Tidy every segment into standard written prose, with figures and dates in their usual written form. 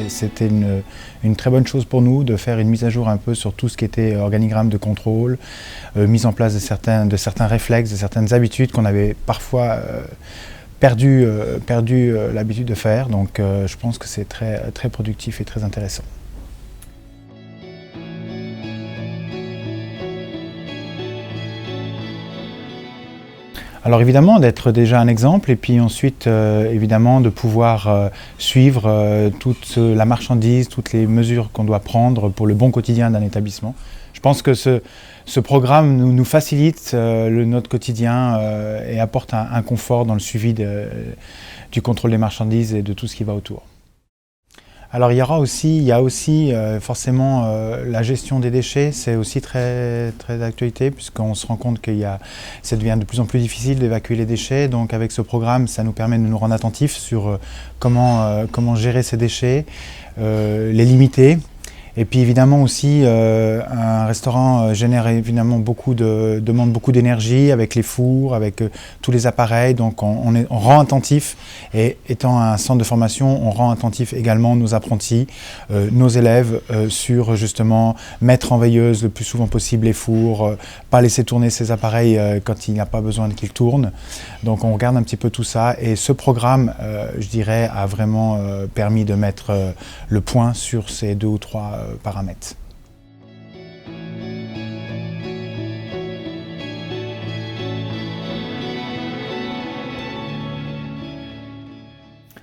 C'était une très bonne chose pour nous de faire une mise à jour un peu sur tout ce qui était organigramme de contrôle, mise en place de certains réflexes, de certaines habitudes qu'on avait parfois perdu l'habitude de faire. Donc je pense que c'est très productif et très intéressant. Alors évidemment d'être déjà un exemple et puis ensuite évidemment de pouvoir suivre toute la marchandise, toutes les mesures qu'on doit prendre pour le bon quotidien d'un établissement. Je pense que ce programme nous facilite notre quotidien et apporte un confort dans le suivi du contrôle des marchandises et de tout ce qui va autour. Alors il y a aussi forcément la gestion des déchets, c'est aussi très d'actualité puisqu'on se rend compte que ça devient de plus en plus difficile d'évacuer les déchets. Donc avec ce programme, ça nous permet de nous rendre attentifs sur comment gérer ces déchets, les limiter. Et puis évidemment aussi, un restaurant demande beaucoup d'énergie avec les fours, avec tous les appareils. Donc on rend attentif, et étant un centre de formation, on rend attentif également nos apprentis, nos élèves sur justement mettre en veilleuse le plus souvent possible les fours, pas laisser tourner ces appareils quand il n'y a pas besoin qu'ils tournent. Donc on regarde un petit peu tout ça, et ce programme, je dirais, a vraiment permis de mettre le point sur ces 2 ou 3 paramètres.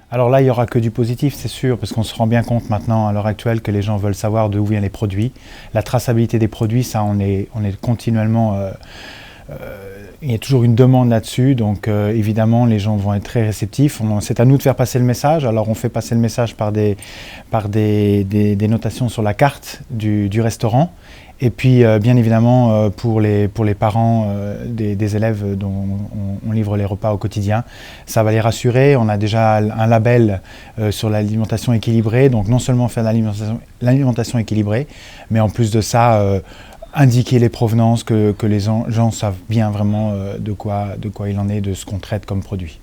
Alors là, il n'y aura que du positif, c'est sûr, parce qu'on se rend bien compte maintenant, à l'heure actuelle, que les gens veulent savoir d'où viennent les produits. La traçabilité des produits, ça, on est continuellement... il y a toujours une demande là-dessus, donc évidemment les gens vont être très réceptifs. C'est à nous de faire passer le message. Alors on fait passer le message par des notations sur la carte du restaurant. Et puis bien évidemment pour les parents des élèves dont on livre les repas au quotidien, ça va les rassurer. On a déjà un label sur l'alimentation équilibrée, donc non seulement faire l'alimentation équilibrée, mais en plus de ça, indiquer les provenances, que les gens savent bien vraiment de quoi il en est, de ce qu'on traite comme produit.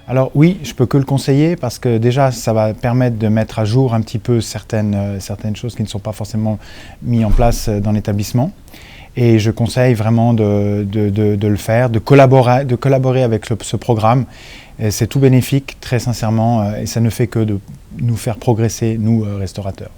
Alors oui, je peux que le conseiller parce que déjà ça va permettre de mettre à jour un petit peu certaines choses qui ne sont pas forcément mises en place dans l'établissement. Et je conseille vraiment de le faire, de collaborer avec ce programme. C'est tout bénéfique, très sincèrement, et ça ne fait que de nous faire progresser, nous, restaurateurs.